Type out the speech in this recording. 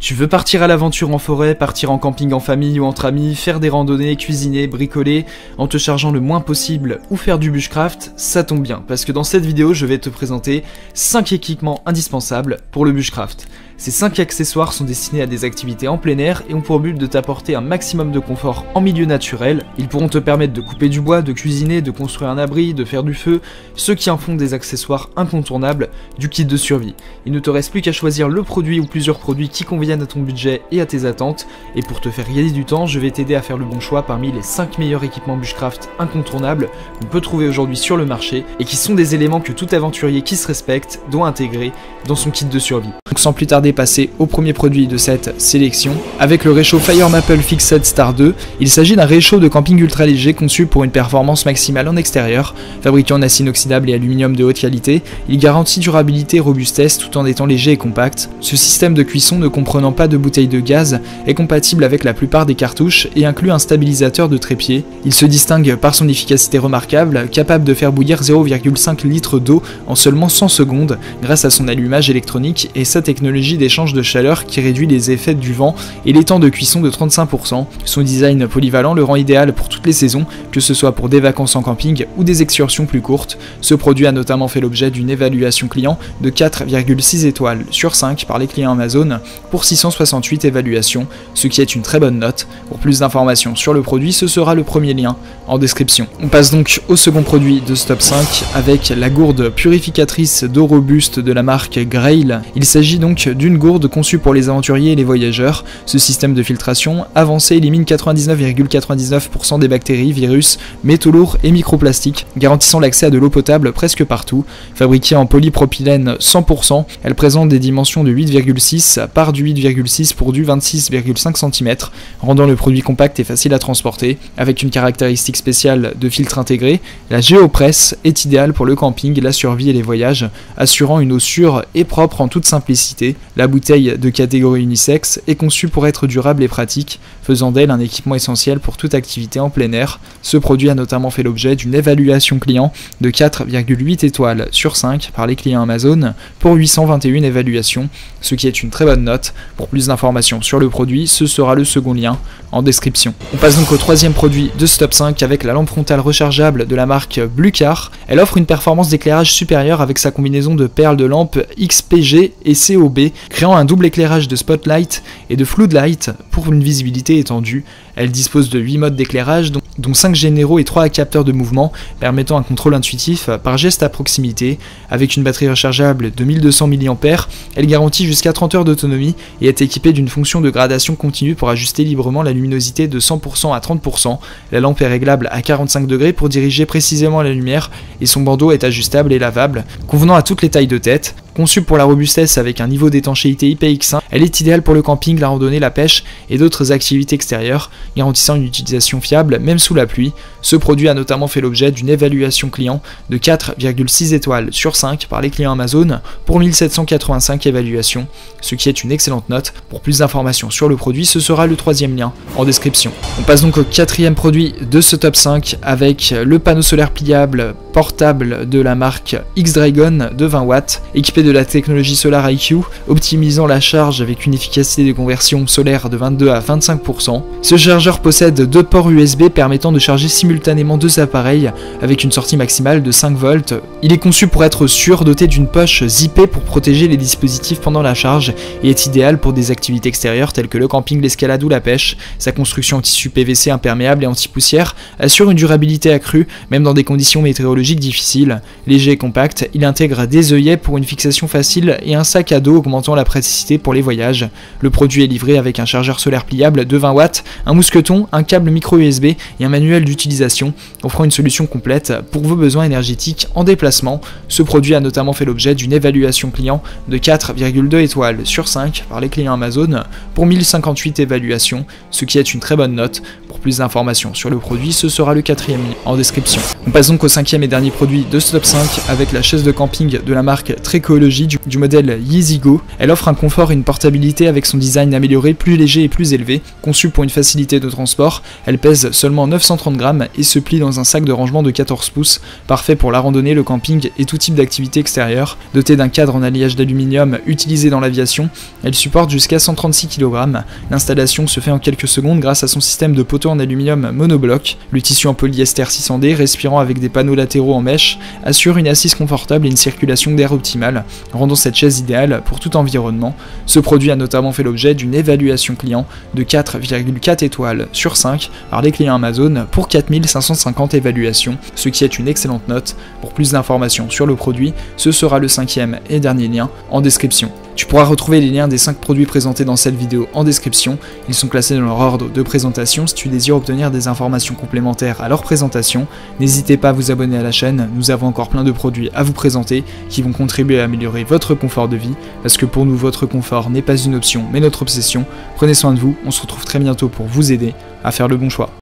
Tu veux partir à l'aventure en forêt, partir en camping en famille ou entre amis, faire des randonnées, cuisiner, bricoler, en te chargeant le moins possible ou faire du bushcraft, ça tombe bien, parce que dans cette vidéo, je vais te présenter 5 équipements indispensables pour le bushcraft. Ces 5 accessoires sont destinés à des activités en plein air et ont pour but de t'apporter un maximum de confort en milieu naturel. Ils pourront te permettre de couper du bois, de cuisiner, de construire un abri, de faire du feu, ce qui en font des accessoires incontournables du kit de survie. Il ne te reste plus qu'à choisir le produit ou plusieurs produits qui conviennent à ton budget et à tes attentes. Et pour te faire gagner du temps, je vais t'aider à faire le bon choix parmi les 5 meilleurs équipements bushcraft incontournables qu'on peut trouver aujourd'hui sur le marché et qui sont des éléments que tout aventurier qui se respecte doit intégrer dans son kit de survie. Donc sans plus tarder, passer au premier produit de cette sélection avec le réchaud Fire Maple Fixed Star 2. Il s'agit d'un réchaud de camping ultra léger conçu pour une performance maximale en extérieur. Fabriqué en acier inoxydable et aluminium de haute qualité, il garantit durabilité et robustesse tout en étant léger et compact. Ce système de cuisson ne comprenant pas de bouteilles de gaz est compatible avec la plupart des cartouches et inclut un stabilisateur de trépied. Il se distingue par son efficacité remarquable, capable de faire bouillir 0,5 litres d'eau en seulement 100 secondes grâce à son allumage électronique et sa technologie d'échange de chaleur qui réduit les effets du vent et les temps de cuisson de 35%. Son design polyvalent le rend idéal pour toutes les saisons, que ce soit pour des vacances en camping ou des excursions plus courtes. Ce produit a notamment fait l'objet d'une évaluation client de 4,6 étoiles sur 5 par les clients Amazon pour 668 évaluations, ce qui est une très bonne note. Pour plus d'informations sur le produit, ce sera le premier lien en description. On passe donc au second produit de ce top 5 avec la gourde purificatrice d'eau robuste de la marque Grail. Il s'agit donc d'une gourde conçue pour les aventuriers et les voyageurs. Ce système de filtration avancé élimine 99,99% des bactéries, virus, métaux lourds et microplastiques, garantissant l'accès à de l'eau potable presque partout. Fabriquée en polypropylène 100%, elle présente des dimensions de 8,6 par du 8,6 pour du 26,5 cm, rendant le produit compact et facile à transporter. Avec une caractéristique spéciale de filtre intégré, la Geopress est idéale pour le camping, la survie et les voyages, assurant une eau sûre et propre en toute simplicité. La bouteille de catégorie unisexe est conçue pour être durable et pratique, faisant d'elle un équipement essentiel pour toute activité en plein air. Ce produit a notamment fait l'objet d'une évaluation client de 4,8 étoiles sur 5 par les clients Amazon pour 821 évaluations, ce qui est une très bonne note. Pour plus d'informations sur le produit, ce sera le second lien en description. On passe donc au troisième produit de ce top 5 avec la lampe frontale rechargeable de la marque Blucar. Elle offre une performance d'éclairage supérieure avec sa combinaison de perles de lampe XPG et COB, créant un double éclairage de spotlight et de floodlight pour une visibilité étendue. Elle dispose de 8 modes d'éclairage, dont 5 généraux et 3 capteurs de mouvement, permettant un contrôle intuitif par geste à proximité. Avec une batterie rechargeable de 1200 mAh, elle garantit jusqu'à 30 heures d'autonomie et est équipée d'une fonction de gradation continue pour ajuster librement la luminosité de 100% à 30%. La lampe est réglable à 45 degrés pour diriger précisément la lumière et son bandeau est ajustable et lavable, convenant à toutes les tailles de tête. Conçue pour la robustesse avec un niveau d'étanchéité IPX1, elle est idéale pour le camping, la randonnée, la pêche et d'autres activités extérieures, garantissant une utilisation fiable même sous la pluie. Ce produit a notamment fait l'objet d'une évaluation client de 4,6 étoiles sur 5 par les clients Amazon pour 1785 évaluations, ce qui est une excellente note. Pour plus d'informations sur le produit, ce sera le troisième lien en description. On passe donc au quatrième produit de ce top 5 avec le panneau solaire pliable portable de la marque X-Dragon de 20 watts, équipé de la technologie Solar IQ, optimisant la charge avec une efficacité de conversion solaire de 22 à 25%. Ce chargeur possède 2 ports USB permettant de charger simultanément 2 appareils avec une sortie maximale de 5 volts. Il est conçu pour être sûr, doté d'une poche zippée pour protéger les dispositifs pendant la charge et est idéal pour des activités extérieures telles que le camping, l'escalade ou la pêche. Sa construction en tissu PVC imperméable et anti-poussière assure une durabilité accrue même dans des conditions météorologiques difficiles. Léger et compact, il intègre des œillets pour une fixation facile et un sac à dos augmentant la praticité pour les voyages. Le produit est livré avec un chargeur solaire pliable de 20 watts, un mousqueton, un câble micro USB et un manuel d'utilisation, offrant une solution complète pour vos besoins énergétiques en déplacement. Ce produit a notamment fait l'objet d'une évaluation client de 4,2 étoiles sur 5 par les clients Amazon pour 1058 évaluations, ce qui est une très bonne note. Pour plus d'informations sur le produit, ce sera le quatrième lien en description. On passe donc au cinquième et dernier produit de ce top 5 avec la chaise de camping de la marque Trécology technologie du modèle Yeezy Go. Elle offre un confort et une portabilité avec son design amélioré, plus léger et plus élevé. Conçue pour une facilité de transport, elle pèse seulement 930 grammes et se plie dans un sac de rangement de 14 pouces, parfait pour la randonnée, le camping et tout type d'activité extérieure. Dotée d'un cadre en alliage d'aluminium utilisé dans l'aviation, elle supporte jusqu'à 136 kg. L'installation se fait en quelques secondes grâce à son système de poteaux en aluminium monobloc. Le tissu en polyester 600D, respirant avec des panneaux latéraux en mèche, assure une assise confortable et une circulation d'air optimale, rendant cette chaise idéale pour tout environnement. Ce produit a notamment fait l'objet d'une évaluation client de 4,4 étoiles sur 5 par les clients Amazon pour 4550 évaluations, ce qui est une excellente note. Pour plus d'informations sur le produit, ce sera le 5e et dernier lien en description. Tu pourras retrouver les liens des 5 produits présentés dans cette vidéo en description. Ils sont classés dans leur ordre de présentation. Si tu désires obtenir des informations complémentaires à leur présentation, n'hésitez pas à vous abonner à la chaîne. Nous avons encore plein de produits à vous présenter qui vont contribuer à améliorer votre confort de vie, parce que pour nous, votre confort n'est pas une option mais notre obsession. Prenez soin de vous, on se retrouve très bientôt pour vous aider à faire le bon choix.